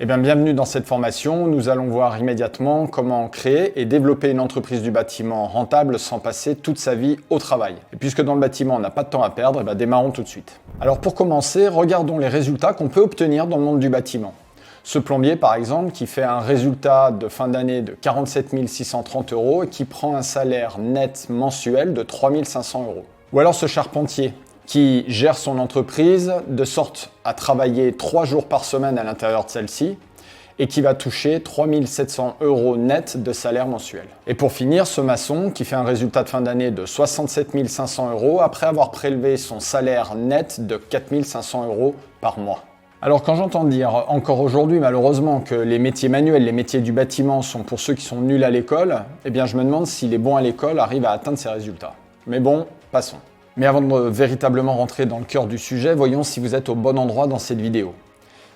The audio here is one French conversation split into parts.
Eh bien, bienvenue dans cette formation. Nous allons voir immédiatement comment créer et développer une entreprise du bâtiment rentable sans passer toute sa vie au travail. Et puisque dans le bâtiment, on n'a pas de temps à perdre, eh bien, démarrons tout de suite. Alors pour commencer, regardons les résultats qu'on peut obtenir dans le monde du bâtiment. Ce plombier, par exemple, qui fait un résultat de fin d'année de 47 630 € et qui prend un salaire net mensuel de 3 500 €. Ou alors ce charpentier qui gère son entreprise de sorte à travailler 3 jours par semaine à l'intérieur de celle-ci et qui va toucher 3 700 € net de salaire mensuel. Et pour finir, ce maçon qui fait un résultat de fin d'année de 67 500 € après avoir prélevé son salaire net de 4 500 € par mois. Alors quand j'entends dire encore aujourd'hui malheureusement que les métiers manuels, les métiers du bâtiment sont pour ceux qui sont nuls à l'école, eh bien je me demande si les bons à l'école arrivent à atteindre ces résultats. Mais bon, passons. Mais avant de véritablement rentrer dans le cœur du sujet, voyons si vous êtes au bon endroit dans cette vidéo.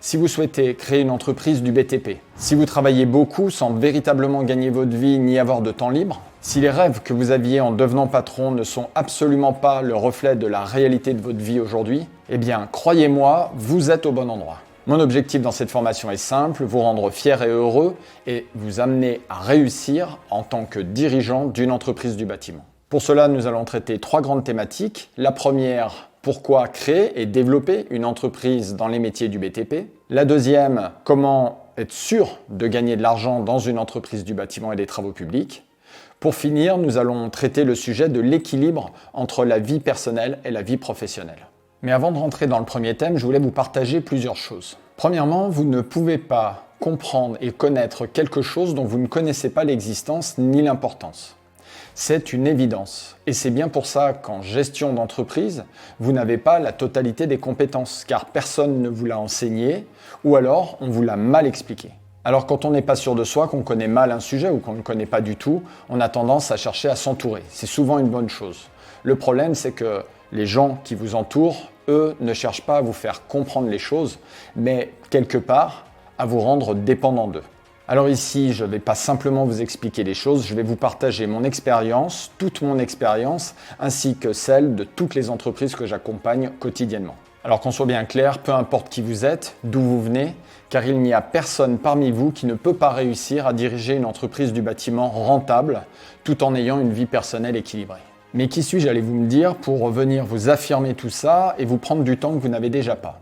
Si vous souhaitez créer une entreprise du BTP, si vous travaillez beaucoup sans véritablement gagner votre vie ni avoir de temps libre, si les rêves que vous aviez en devenant patron ne sont absolument pas le reflet de la réalité de votre vie aujourd'hui, eh bien, croyez-moi, vous êtes au bon endroit. Mon objectif dans cette formation est simple, vous rendre fier et heureux et vous amener à réussir en tant que dirigeant d'une entreprise du bâtiment. Pour cela, nous allons traiter 3 grandes thématiques. La première, pourquoi créer et développer une entreprise dans les métiers du BTP. La deuxième, comment être sûr de gagner de l'argent dans une entreprise du bâtiment et des travaux publics. Pour finir, nous allons traiter le sujet de l'équilibre entre la vie personnelle et la vie professionnelle. Mais avant de rentrer dans le premier thème, je voulais vous partager plusieurs choses. Premièrement, vous ne pouvez pas comprendre et connaître quelque chose dont vous ne connaissez pas l'existence ni l'importance. C'est une évidence. Et c'est bien pour ça qu'en gestion d'entreprise, vous n'avez pas la totalité des compétences, car personne ne vous l'a enseigné, ou alors on vous l'a mal expliqué. Alors quand on n'est pas sûr de soi, qu'on connaît mal un sujet ou qu'on ne connaît pas du tout, on a tendance à chercher à s'entourer. C'est souvent une bonne chose. Le problème, c'est que les gens qui vous entourent, eux, ne cherchent pas à vous faire comprendre les choses, mais quelque part, à vous rendre dépendant d'eux. Alors ici, je ne vais pas simplement vous expliquer les choses, je vais vous partager mon expérience, toute mon expérience, ainsi que celle de toutes les entreprises que j'accompagne quotidiennement. Alors qu'on soit bien clair, peu importe qui vous êtes, d'où vous venez, car il n'y a personne parmi vous qui ne peut pas réussir à diriger une entreprise du bâtiment rentable, tout en ayant une vie personnelle équilibrée. Mais qui suis-je, allez-vous me dire, pour venir vous affirmer tout ça et vous prendre du temps que vous n'avez déjà pas ?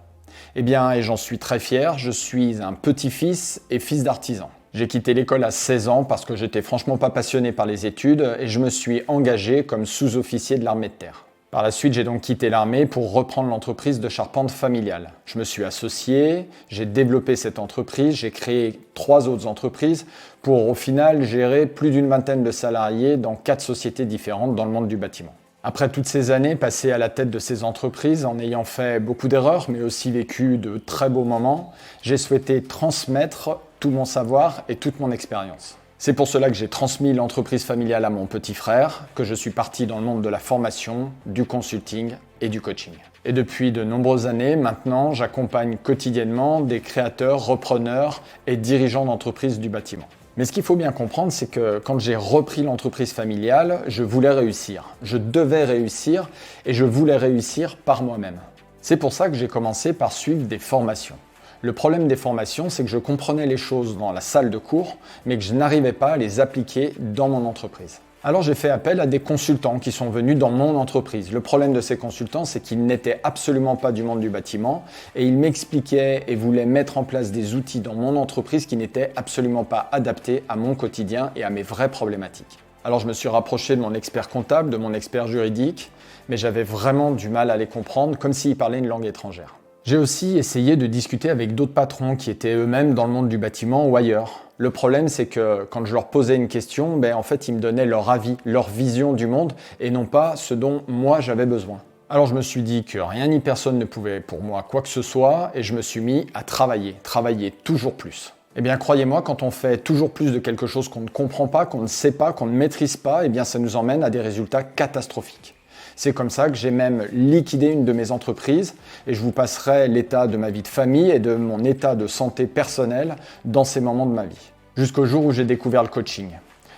Eh bien, et j'en suis très fier, je suis un petit-fils et fils d'artisan. J'ai quitté l'école à 16 ans parce que j'étais franchement pas passionné par les études et je me suis engagé comme sous-officier de l'armée de terre. Par la suite, j'ai donc quitté l'armée pour reprendre l'entreprise de charpente familiale. Je me suis associé, j'ai développé cette entreprise, j'ai créé 3 autres entreprises pour au final gérer plus d'une vingtaine de salariés dans 4 sociétés différentes dans le monde du bâtiment. Après toutes ces années passées à la tête de ces entreprises, en ayant fait beaucoup d'erreurs, mais aussi vécu de très beaux moments, j'ai souhaité transmettre tout mon savoir et toute mon expérience. C'est pour cela que j'ai transmis l'entreprise familiale à mon petit frère, que je suis parti dans le monde de la formation, du consulting et du coaching. Et depuis de nombreuses années, maintenant, j'accompagne quotidiennement des créateurs, repreneurs et dirigeants d'entreprises du bâtiment. Mais ce qu'il faut bien comprendre, c'est que quand j'ai repris l'entreprise familiale, je voulais réussir. Je devais réussir et je voulais réussir par moi-même. C'est pour ça que j'ai commencé par suivre des formations. Le problème des formations, c'est que je comprenais les choses dans la salle de cours, mais que je n'arrivais pas à les appliquer dans mon entreprise. Alors j'ai fait appel à des consultants qui sont venus dans mon entreprise. Le problème de ces consultants, c'est qu'ils n'étaient absolument pas du monde du bâtiment et ils m'expliquaient et voulaient mettre en place des outils dans mon entreprise qui n'étaient absolument pas adaptés à mon quotidien et à mes vraies problématiques. Alors je me suis rapproché de mon expert comptable, de mon expert juridique, mais j'avais vraiment du mal à les comprendre, comme s'ils parlaient une langue étrangère. J'ai aussi essayé de discuter avec d'autres patrons qui étaient eux-mêmes dans le monde du bâtiment ou ailleurs. Le problème, c'est que quand je leur posais une question, en fait, ils me donnaient leur avis, leur vision du monde et non pas ce dont moi j'avais besoin. Alors je me suis dit que rien ni personne ne pouvait pour moi quoi que ce soit et je me suis mis à travailler toujours plus. Eh bien, croyez-moi, quand on fait toujours plus de quelque chose qu'on ne comprend pas, qu'on ne sait pas, qu'on ne maîtrise pas, eh bien, ça nous emmène à des résultats catastrophiques. C'est comme ça que j'ai même liquidé une de mes entreprises et je vous passerai l'état de ma vie de famille et de mon état de santé personnelle dans ces moments de ma vie. Jusqu'au jour où j'ai découvert le coaching.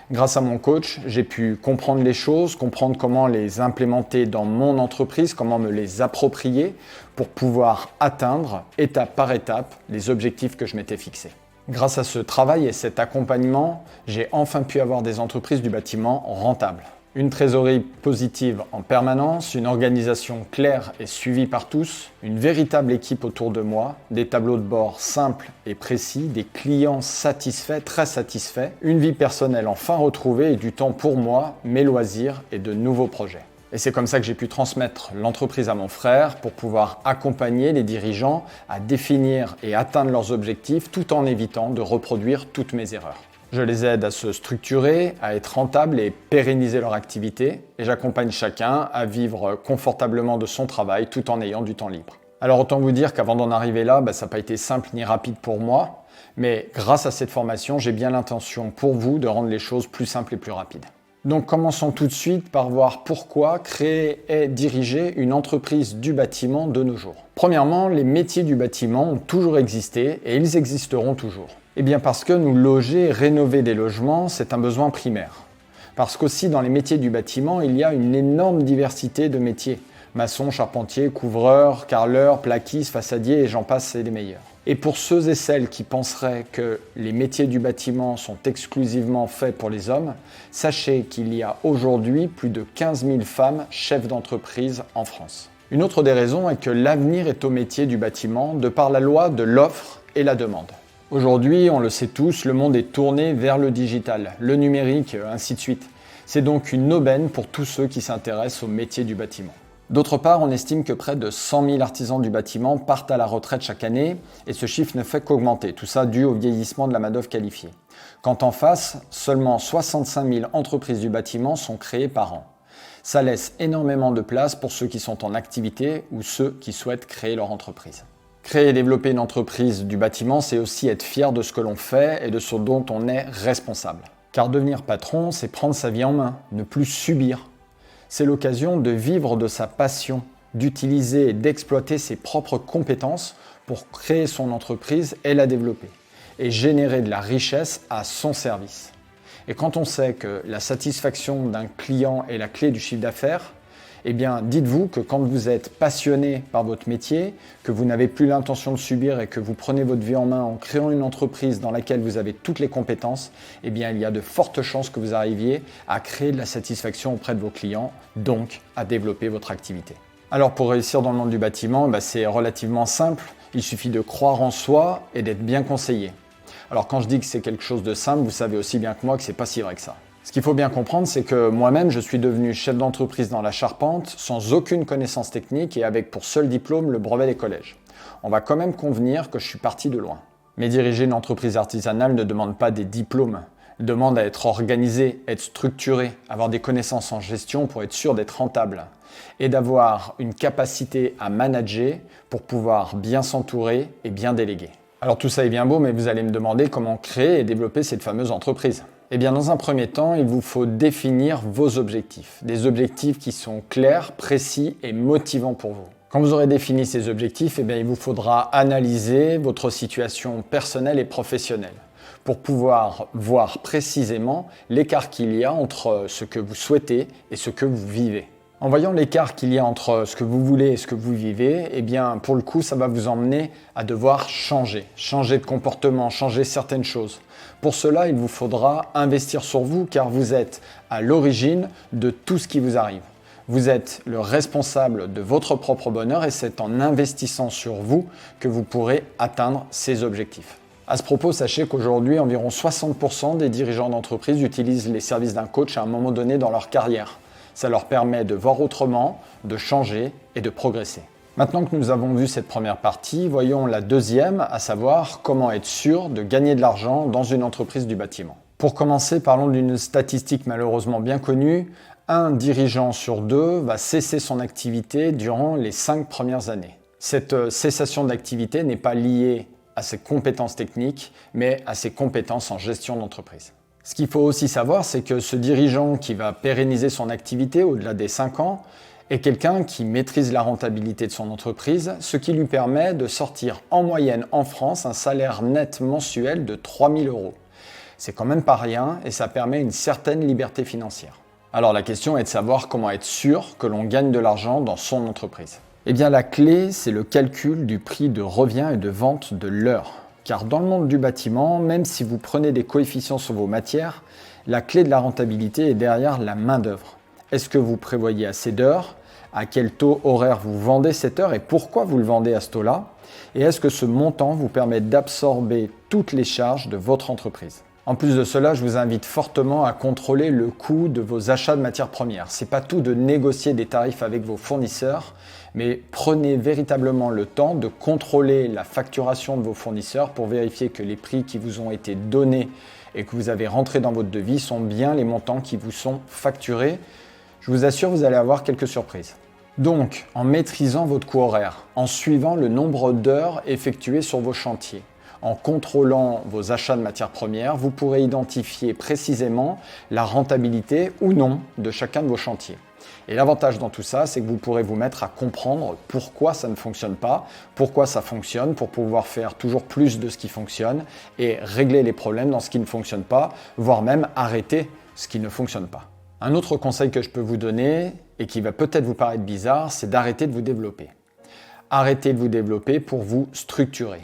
Grâce à mon coach, j'ai pu comprendre les choses, comprendre comment les implémenter dans mon entreprise, comment me les approprier pour pouvoir atteindre, étape par étape, les objectifs que je m'étais fixés. Grâce à ce travail et cet accompagnement, j'ai enfin pu avoir des entreprises du bâtiment rentables. Une trésorerie positive en permanence, une organisation claire et suivie par tous, une véritable équipe autour de moi, des tableaux de bord simples et précis, des clients satisfaits, très satisfaits, une vie personnelle enfin retrouvée et du temps pour moi, mes loisirs et de nouveaux projets. Et c'est comme ça que j'ai pu transmettre l'entreprise à mon frère pour pouvoir accompagner les dirigeants à définir et atteindre leurs objectifs tout en évitant de reproduire toutes mes erreurs. Je les aide à se structurer, à être rentables et pérenniser leur activité, et j'accompagne chacun à vivre confortablement de son travail tout en ayant du temps libre. Alors autant vous dire qu'avant d'en arriver là, ça n'a pas été simple ni rapide pour moi, mais grâce à cette formation, j'ai bien l'intention pour vous de rendre les choses plus simples et plus rapides. Donc commençons tout de suite par voir pourquoi créer et diriger une entreprise du bâtiment de nos jours. Premièrement, les métiers du bâtiment ont toujours existé et ils existeront toujours. Eh bien parce que nous loger, rénover des logements, c'est un besoin primaire. Parce qu'aussi dans les métiers du bâtiment, il y a une énorme diversité de métiers. Maçon, charpentier, couvreur, carreleur, plaquiste, façadier et j'en passe, c'est les meilleurs. Et pour ceux et celles qui penseraient que les métiers du bâtiment sont exclusivement faits pour les hommes, sachez qu'il y a aujourd'hui plus de 15 000 femmes chefs d'entreprise en France. Une autre des raisons est que l'avenir est au métier du bâtiment de par la loi de l'offre et la demande. Aujourd'hui, on le sait tous, le monde est tourné vers le digital, le numérique, ainsi de suite. C'est donc une aubaine pour tous ceux qui s'intéressent au métier du bâtiment. D'autre part, on estime que près de 100 000 artisans du bâtiment partent à la retraite chaque année et ce chiffre ne fait qu'augmenter, tout ça dû au vieillissement de la main-d'œuvre qualifiée. Quand en face, seulement 65 000 entreprises du bâtiment sont créées par an. Ça laisse énormément de place pour ceux qui sont en activité ou ceux qui souhaitent créer leur entreprise. Créer et développer une entreprise du bâtiment, c'est aussi être fier de ce que l'on fait et de ce dont on est responsable. Car devenir patron, c'est prendre sa vie en main, ne plus subir. C'est l'occasion de vivre de sa passion, d'utiliser et d'exploiter ses propres compétences pour créer son entreprise et la développer, et générer de la richesse à son service. Et quand on sait que la satisfaction d'un client est la clé du chiffre d'affaires, eh bien, dites-vous que quand vous êtes passionné par votre métier, que vous n'avez plus l'intention de subir et que vous prenez votre vie en main en créant une entreprise dans laquelle vous avez toutes les compétences, eh bien, il y a de fortes chances que vous arriviez à créer de la satisfaction auprès de vos clients, donc à développer votre activité. Alors, pour réussir dans le monde du bâtiment, c'est relativement simple. Il suffit de croire en soi et d'être bien conseillé. Alors, quand je dis que c'est quelque chose de simple, vous savez aussi bien que moi que c'est pas si vrai que ça. Ce qu'il faut bien comprendre, c'est que moi-même, je suis devenu chef d'entreprise dans la charpente sans aucune connaissance technique et avec pour seul diplôme le brevet des collèges. On va quand même convenir que je suis parti de loin. Mais diriger une entreprise artisanale ne demande pas des diplômes, demande à être organisé, être structuré, avoir des connaissances en gestion pour être sûr d'être rentable et d'avoir une capacité à manager pour pouvoir bien s'entourer et bien déléguer. Alors tout ça est bien beau, mais vous allez me demander comment créer et développer cette fameuse entreprise. Eh bien, dans un premier temps, il vous faut définir vos objectifs. Des objectifs qui sont clairs, précis et motivants pour vous. Quand vous aurez défini ces objectifs, il vous faudra analyser votre situation personnelle et professionnelle pour pouvoir voir précisément l'écart qu'il y a entre ce que vous souhaitez et ce que vous vivez. En voyant l'écart qu'il y a entre ce que vous voulez et ce que vous vivez, pour le coup, ça va vous emmener à devoir changer de comportement, changer certaines choses. Pour cela, il vous faudra investir sur vous car vous êtes à l'origine de tout ce qui vous arrive. Vous êtes le responsable de votre propre bonheur et c'est en investissant sur vous que vous pourrez atteindre ces objectifs. À ce propos, sachez qu'aujourd'hui, environ 60% des dirigeants d'entreprise utilisent les services d'un coach à un moment donné dans leur carrière. Ça leur permet de voir autrement, de changer et de progresser. Maintenant que nous avons vu cette première partie, voyons la deuxième, à savoir comment être sûr de gagner de l'argent dans une entreprise du bâtiment. Pour commencer, parlons d'une statistique malheureusement bien connue. Un dirigeant sur deux va cesser son activité durant les 5 premières années. Cette cessation d'activité n'est pas liée à ses compétences techniques, mais à ses compétences en gestion d'entreprise. Ce qu'il faut aussi savoir, c'est que ce dirigeant qui va pérenniser son activité au-delà des 5 ans est quelqu'un qui maîtrise la rentabilité de son entreprise, ce qui lui permet de sortir en moyenne en France un salaire net mensuel de 3 000 €. C'est quand même pas rien et ça permet une certaine liberté financière. Alors la question est de savoir comment être sûr que l'on gagne de l'argent dans son entreprise. Eh bien la clé, c'est le calcul du prix de revient et de vente de l'heure. Car dans le monde du bâtiment, même si vous prenez des coefficients sur vos matières, la clé de la rentabilité est derrière la main-d'œuvre. Est-ce que vous prévoyez assez d'heures? À quel taux horaire vous vendez cette heure et pourquoi vous le vendez à ce taux-là? Et est-ce que ce montant vous permet d'absorber toutes les charges de votre entreprise? En plus de cela, je vous invite fortement à contrôler le coût de vos achats de matières premières. Ce n'est pas tout de négocier des tarifs avec vos fournisseurs, mais prenez véritablement le temps de contrôler la facturation de vos fournisseurs pour vérifier que les prix qui vous ont été donnés et que vous avez rentrés dans votre devis sont bien les montants qui vous sont facturés. Je vous assure, vous allez avoir quelques surprises. Donc, en maîtrisant votre coût horaire, en suivant le nombre d'heures effectuées sur vos chantiers, en contrôlant vos achats de matières premières, vous pourrez identifier précisément la rentabilité ou non de chacun de vos chantiers. Et l'avantage dans tout ça, c'est que vous pourrez vous mettre à comprendre pourquoi ça ne fonctionne pas, pourquoi ça fonctionne, pour pouvoir faire toujours plus de ce qui fonctionne et régler les problèmes dans ce qui ne fonctionne pas, voire même arrêter ce qui ne fonctionne pas. Un autre conseil que je peux vous donner, et qui va peut-être vous paraître bizarre, c'est d'arrêter de vous développer. Arrêtez de vous développer pour vous structurer.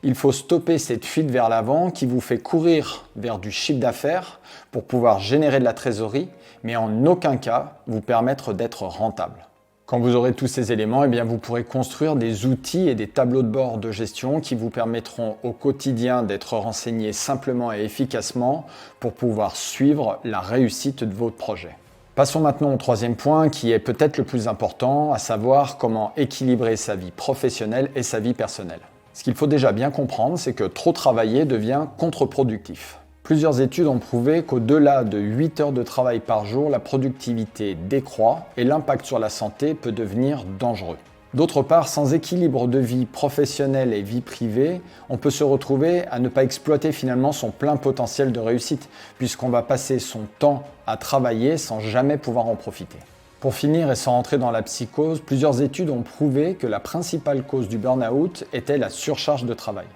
Il faut stopper cette fuite vers l'avant qui vous fait courir vers du chiffre d'affaires pour pouvoir générer de la trésorerie, mais en aucun cas vous permettre d'être rentable. Quand vous aurez tous ces éléments, eh bien vous pourrez construire des outils et des tableaux de bord de gestion qui vous permettront au quotidien d'être renseigné simplement et efficacement pour pouvoir suivre la réussite de votre projet. Passons maintenant au troisième point qui est peut-être le plus important, à savoir comment équilibrer sa vie professionnelle et sa vie personnelle. Ce qu'il faut déjà bien comprendre, c'est que trop travailler devient contre-productif. Plusieurs études ont prouvé qu'au-delà de 8 heures de travail par jour, la productivité décroît et l'impact sur la santé peut devenir dangereux. D'autre part, sans équilibre de vie professionnelle et vie privée, on peut se retrouver à ne pas exploiter finalement son plein potentiel de réussite, puisqu'on va passer son temps à travailler sans jamais pouvoir en profiter. Pour finir et sans rentrer dans la psychose, plusieurs études ont prouvé que la principale cause du burn-out était la surcharge de travail.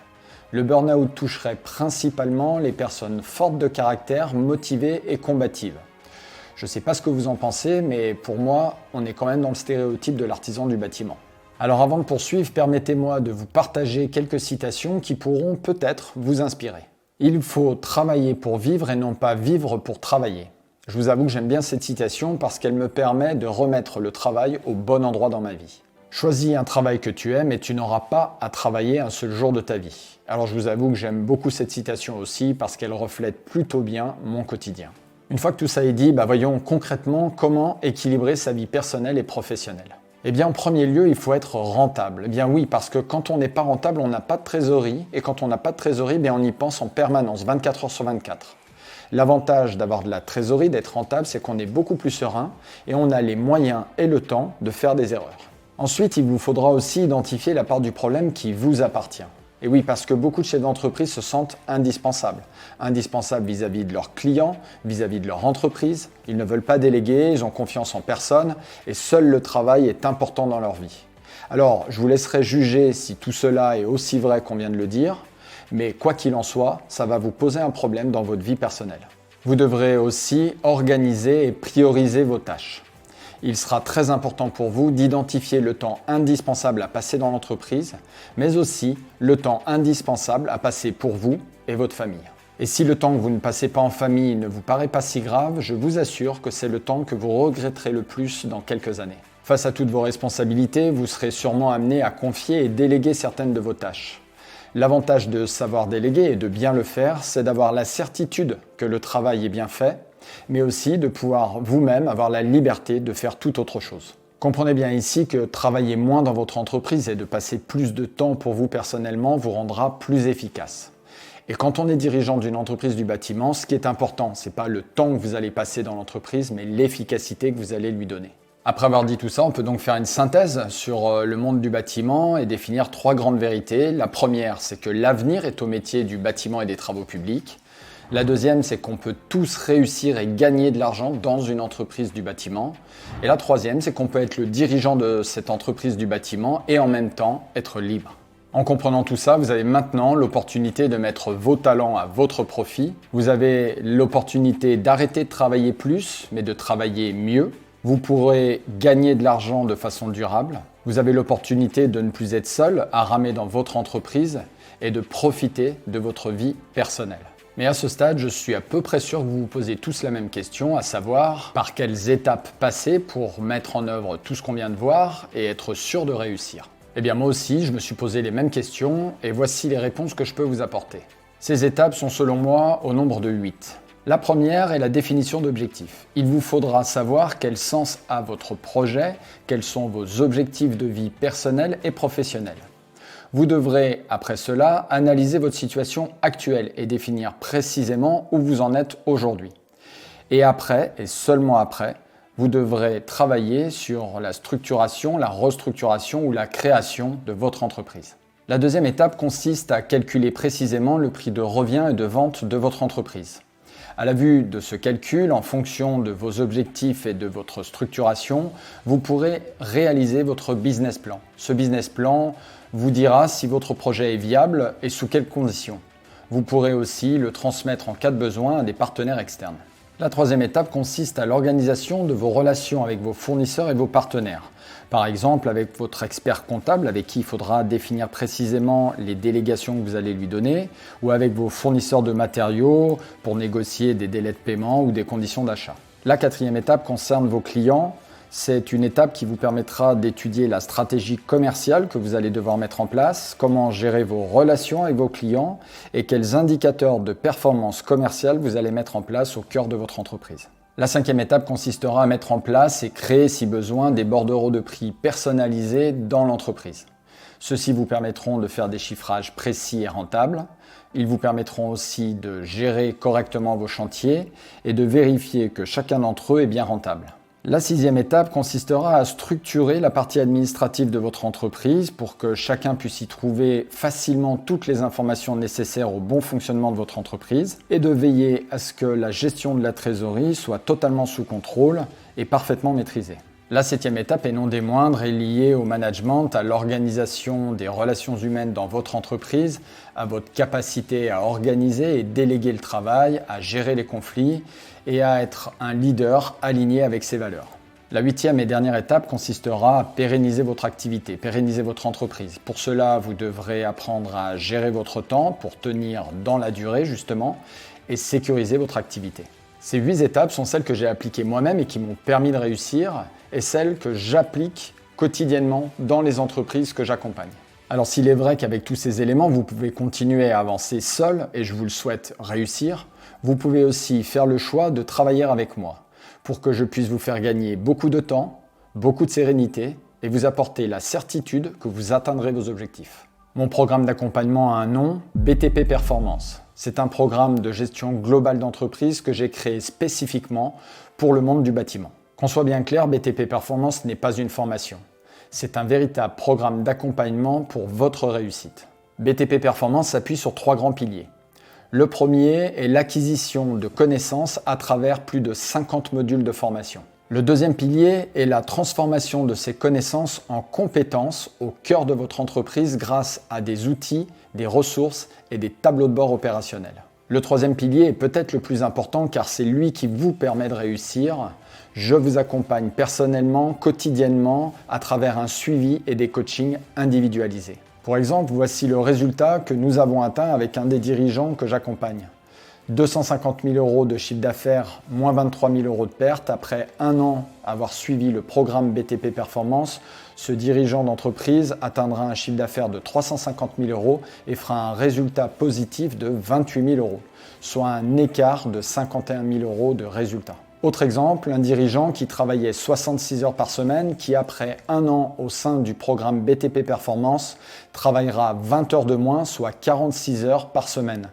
Le burn-out toucherait principalement les personnes fortes de caractère, motivées et combatives. Je ne sais pas ce que vous en pensez, mais pour moi, on est quand même dans le stéréotype de l'artisan du bâtiment. Alors avant de poursuivre, permettez-moi de vous partager quelques citations qui pourront peut-être vous inspirer. Il faut travailler pour vivre et non pas vivre pour travailler. Je vous avoue que j'aime bien cette citation parce qu'elle me permet de remettre le travail au bon endroit dans ma vie. Choisis un travail que tu aimes et tu n'auras pas à travailler un seul jour de ta vie. Alors je vous avoue que j'aime beaucoup cette citation aussi parce qu'elle reflète plutôt bien mon quotidien. Une fois que tout ça est dit, voyons concrètement comment équilibrer sa vie personnelle et professionnelle. Eh bien en premier lieu, il faut être rentable. Eh bien oui, parce que quand on n'est pas rentable, on n'a pas de trésorerie et quand on n'a pas de trésorerie, on y pense en permanence, 24 heures sur 24. L'avantage d'avoir de la trésorerie, d'être rentable, c'est qu'on est beaucoup plus serein et on a les moyens et le temps de faire des erreurs. Ensuite, il vous faudra aussi identifier la part du problème qui vous appartient. Et oui, parce que beaucoup de chefs d'entreprise se sentent indispensables. Indispensables vis-à-vis de leurs clients, vis-à-vis de leur entreprise. Ils ne veulent pas déléguer, ils ont confiance en personne et seul le travail est important dans leur vie. Alors, je vous laisserai juger si tout cela est aussi vrai qu'on vient de le dire. Mais quoi qu'il en soit, ça va vous poser un problème dans votre vie personnelle. Vous devrez aussi organiser et prioriser vos tâches. Il sera très important pour vous d'identifier le temps indispensable à passer dans l'entreprise, mais aussi le temps indispensable à passer pour vous et votre famille. Et si le temps que vous ne passez pas en famille ne vous paraît pas si grave, je vous assure que c'est le temps que vous regretterez le plus dans quelques années. Face à toutes vos responsabilités, vous serez sûrement amené à confier et déléguer certaines de vos tâches. L'avantage de savoir déléguer et de bien le faire, c'est d'avoir la certitude que le travail est bien fait, mais aussi de pouvoir vous-même avoir la liberté de faire tout autre chose. Comprenez bien ici que travailler moins dans votre entreprise et de passer plus de temps pour vous personnellement vous rendra plus efficace. Et quand on est dirigeant d'une entreprise du bâtiment, ce qui est important, ce n'est pas le temps que vous allez passer dans l'entreprise, mais l'efficacité que vous allez lui donner. Après avoir dit tout ça, on peut donc faire une synthèse sur le monde du bâtiment et définir 3 grandes vérités. La première, c'est que l'avenir est au métier du bâtiment et des travaux publics. La deuxième, c'est qu'on peut tous réussir et gagner de l'argent dans une entreprise du bâtiment. Et la troisième, c'est qu'on peut être le dirigeant de cette entreprise du bâtiment et en même temps être libre. En comprenant tout ça, vous avez maintenant l'opportunité de mettre vos talents à votre profit. Vous avez l'opportunité d'arrêter de travailler plus, mais de travailler mieux. Vous pourrez gagner de l'argent de façon durable. Vous avez l'opportunité de ne plus être seul à ramer dans votre entreprise et de profiter de votre vie personnelle. Mais à ce stade, je suis à peu près sûr que vous vous posez tous la même question, à savoir par quelles étapes passer pour mettre en œuvre tout ce qu'on vient de voir et être sûr de réussir. Eh bien moi aussi, je me suis posé les mêmes questions et voici les réponses que je peux vous apporter. Ces étapes sont selon moi au nombre de 8. La première est la définition d'objectifs. Il vous faudra savoir quel sens a votre projet, quels sont vos objectifs de vie personnels et professionnels. Vous devrez, après cela, analyser votre situation actuelle et définir précisément où vous en êtes aujourd'hui. Et après, et seulement après, vous devrez travailler sur la structuration, la restructuration ou la création de votre entreprise. La deuxième étape consiste à calculer précisément le prix de revient et de vente de votre entreprise. À la vue de ce calcul, en fonction de vos objectifs et de votre structuration, vous pourrez réaliser votre business plan. Ce business plan vous dira si votre projet est viable et sous quelles conditions. Vous pourrez aussi le transmettre en cas de besoin à des partenaires externes. La troisième étape consiste à l'organisation de vos relations avec vos fournisseurs et vos partenaires. Par exemple, avec votre expert comptable, avec qui il faudra définir précisément les délégations que vous allez lui donner, ou avec vos fournisseurs de matériaux pour négocier des délais de paiement ou des conditions d'achat. La quatrième étape concerne vos clients. C'est une étape qui vous permettra d'étudier la stratégie commerciale que vous allez devoir mettre en place, comment gérer vos relations avec vos clients et quels indicateurs de performance commerciale vous allez mettre en place au cœur de votre entreprise. La cinquième étape consistera à mettre en place et créer, si besoin, des bordereaux de prix personnalisés dans l'entreprise. Ceux-ci vous permettront de faire des chiffrages précis et rentables. Ils vous permettront aussi de gérer correctement vos chantiers et de vérifier que chacun d'entre eux est bien rentable. La sixième étape consistera à structurer la partie administrative de votre entreprise pour que chacun puisse y trouver facilement toutes les informations nécessaires au bon fonctionnement de votre entreprise et de veiller à ce que la gestion de la trésorerie soit totalement sous contrôle et parfaitement maîtrisée. La septième étape, et non des moindres, est liée au management, à l'organisation des relations humaines dans votre entreprise, à votre capacité à organiser et déléguer le travail, à gérer les conflits et à être un leader aligné avec ses valeurs. La huitième et dernière étape consistera à pérenniser votre activité, pérenniser votre entreprise. Pour cela, vous devrez apprendre à gérer votre temps pour tenir dans la durée justement et sécuriser votre activité. Ces 8 étapes sont celles que j'ai appliquées moi-même et qui m'ont permis de réussir et celles que j'applique quotidiennement dans les entreprises que j'accompagne. Alors s'il est vrai qu'avec tous ces éléments, vous pouvez continuer à avancer seul et je vous le souhaite réussir, vous pouvez aussi faire le choix de travailler avec moi pour que je puisse vous faire gagner beaucoup de temps, beaucoup de sérénité et vous apporter la certitude que vous atteindrez vos objectifs. Mon programme d'accompagnement a un nom, BTP Performance. C'est un programme de gestion globale d'entreprise que j'ai créé spécifiquement pour le monde du bâtiment. Qu'on soit bien clair, BTP Performance n'est pas une formation. C'est un véritable programme d'accompagnement pour votre réussite. BTP Performance s'appuie sur 3 grands piliers. Le premier est l'acquisition de connaissances à travers plus de 50 modules de formation. Le deuxième pilier est la transformation de ces connaissances en compétences au cœur de votre entreprise grâce à des outils, des ressources et des tableaux de bord opérationnels. Le troisième pilier est peut-être le plus important car c'est lui qui vous permet de réussir. Je vous accompagne personnellement, quotidiennement, à travers un suivi et des coachings individualisés. Pour exemple, voici le résultat que nous avons atteint avec un des dirigeants que j'accompagne. 250 000 € de chiffre d'affaires, moins 23 000 € de pertes. Après un an avoir suivi le programme BTP Performance, ce dirigeant d'entreprise atteindra un chiffre d'affaires de 350 000 € et fera un résultat positif de 28 000 €, soit un écart de 51 000 € de résultat. Autre exemple, un dirigeant qui travaillait 66 heures par semaine, qui après un an au sein du programme BTP Performance, travaillera 20 heures de moins, soit 46 heures par semaine,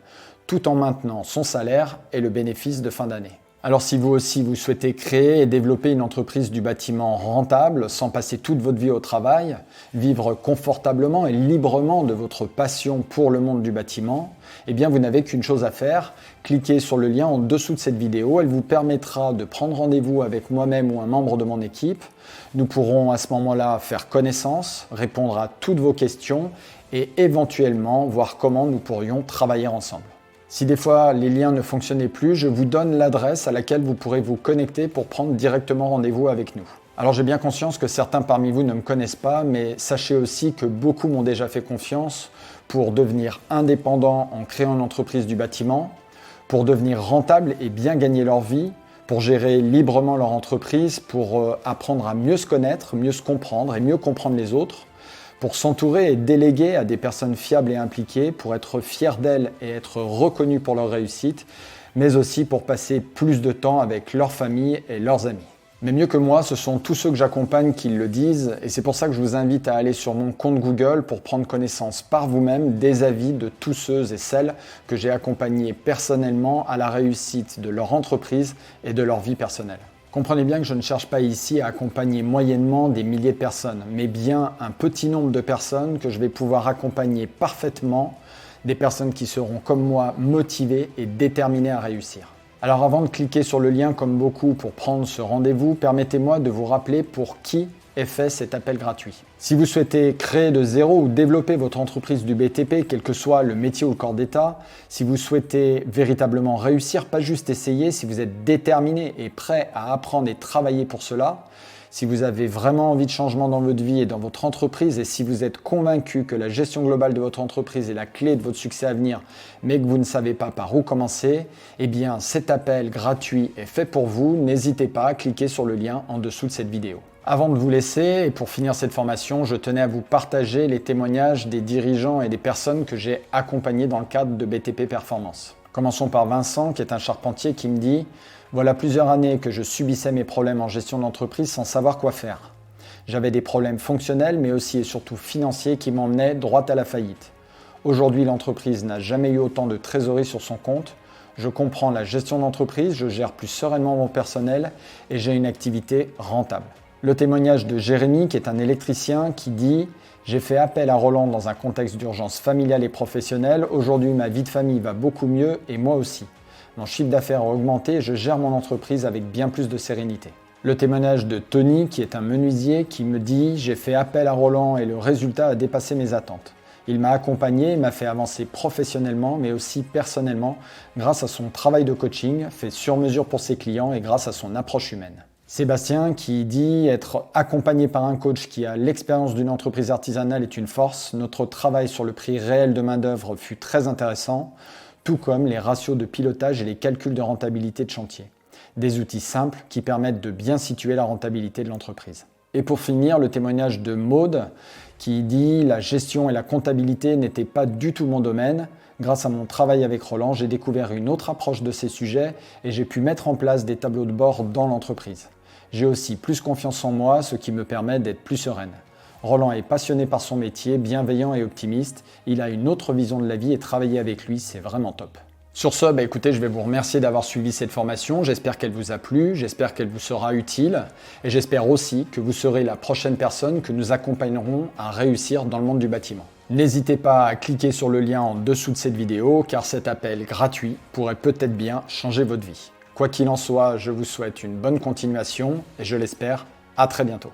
tout en maintenant son salaire et le bénéfice de fin d'année. Alors si vous aussi vous souhaitez créer et développer une entreprise du bâtiment rentable sans passer toute votre vie au travail, vivre confortablement et librement de votre passion pour le monde du bâtiment, eh bien vous n'avez qu'une chose à faire, cliquez sur le lien en dessous de cette vidéo, elle vous permettra de prendre rendez-vous avec moi-même ou un membre de mon équipe. Nous pourrons à ce moment-là faire connaissance, répondre à toutes vos questions et éventuellement voir comment nous pourrions travailler ensemble. Si des fois les liens ne fonctionnaient plus, je vous donne l'adresse à laquelle vous pourrez vous connecter pour prendre directement rendez-vous avec nous. Alors j'ai bien conscience que certains parmi vous ne me connaissent pas, mais sachez aussi que beaucoup m'ont déjà fait confiance pour devenir indépendants en créant une entreprise du bâtiment, pour devenir rentables et bien gagner leur vie, pour gérer librement leur entreprise, pour apprendre à mieux se connaître, mieux se comprendre et mieux comprendre les autres, pour s'entourer et déléguer à des personnes fiables et impliquées, pour être fiers d'elles et être reconnus pour leur réussite, mais aussi pour passer plus de temps avec leur famille et leurs amis. Mais mieux que moi, ce sont tous ceux que j'accompagne qui le disent, et c'est pour ça que je vous invite à aller sur mon compte Google pour prendre connaissance par vous-même des avis de tous ceux et celles que j'ai accompagnés personnellement à la réussite de leur entreprise et de leur vie personnelle. Comprenez bien que je ne cherche pas ici à accompagner moyennement des milliers de personnes, mais bien un petit nombre de personnes que je vais pouvoir accompagner parfaitement, des personnes qui seront comme moi motivées et déterminées à réussir. Alors avant de cliquer sur le lien comme beaucoup pour prendre ce rendez-vous, permettez-moi de vous rappeler pour qui est fait cet appel gratuit. Si vous souhaitez créer de zéro ou développer votre entreprise du BTP, quel que soit le métier ou le corps d'état, si vous souhaitez véritablement réussir, pas juste essayer, si vous êtes déterminé et prêt à apprendre et travailler pour cela, si vous avez vraiment envie de changement dans votre vie et dans votre entreprise, et si vous êtes convaincu que la gestion globale de votre entreprise est la clé de votre succès à venir, mais que vous ne savez pas par où commencer, eh bien cet appel gratuit est fait pour vous. N'hésitez pas à cliquer sur le lien en dessous de cette vidéo. Avant de vous laisser, et pour finir cette formation, je tenais à vous partager les témoignages des dirigeants et des personnes que j'ai accompagnés dans le cadre de BTP Performance. Commençons par Vincent, qui est un charpentier, qui me dit « Voilà plusieurs années que je subissais mes problèmes en gestion d'entreprise sans savoir quoi faire. J'avais des problèmes fonctionnels, mais aussi et surtout financiers qui m'emmenaient droit à la faillite. Aujourd'hui, l'entreprise n'a jamais eu autant de trésorerie sur son compte. Je comprends la gestion d'entreprise, je gère plus sereinement mon personnel et j'ai une activité rentable. » Le témoignage de Jérémy, qui est un électricien, qui dit « J'ai fait appel à Roland dans un contexte d'urgence familiale et professionnelle. Aujourd'hui, ma vie de famille va beaucoup mieux et moi aussi. Mon chiffre d'affaires a augmenté et je gère mon entreprise avec bien plus de sérénité. » Le témoignage de Tony, qui est un menuisier, qui me dit « J'ai fait appel à Roland et le résultat a dépassé mes attentes. Il m'a accompagné et m'a fait avancer professionnellement, mais aussi personnellement, grâce à son travail de coaching, fait sur mesure pour ses clients et grâce à son approche humaine. » Sébastien qui dit être accompagné par un coach qui a l'expérience d'une entreprise artisanale est une force. Notre travail sur le prix réel de main-d'œuvre fut très intéressant, tout comme les ratios de pilotage et les calculs de rentabilité de chantier. Des outils simples qui permettent de bien situer la rentabilité de l'entreprise. Et pour finir, le témoignage de Maude qui dit « La gestion et la comptabilité n'étaient pas du tout mon domaine. Grâce à mon travail avec Roland, j'ai découvert une autre approche de ces sujets et j'ai pu mettre en place des tableaux de bord dans l'entreprise. J'ai aussi plus confiance en moi, ce qui me permet d'être plus sereine. Roland est passionné par son métier, bienveillant et optimiste. Il a une autre vision de la vie et travailler avec lui, c'est vraiment top. » Sur ce, écoutez, je vais vous remercier d'avoir suivi cette formation. J'espère qu'elle vous a plu, j'espère qu'elle vous sera utile et j'espère aussi que vous serez la prochaine personne que nous accompagnerons à réussir dans le monde du bâtiment. N'hésitez pas à cliquer sur le lien en dessous de cette vidéo car cet appel gratuit pourrait peut-être bien changer votre vie. Quoi qu'il en soit, je vous souhaite une bonne continuation et je l'espère, à très bientôt.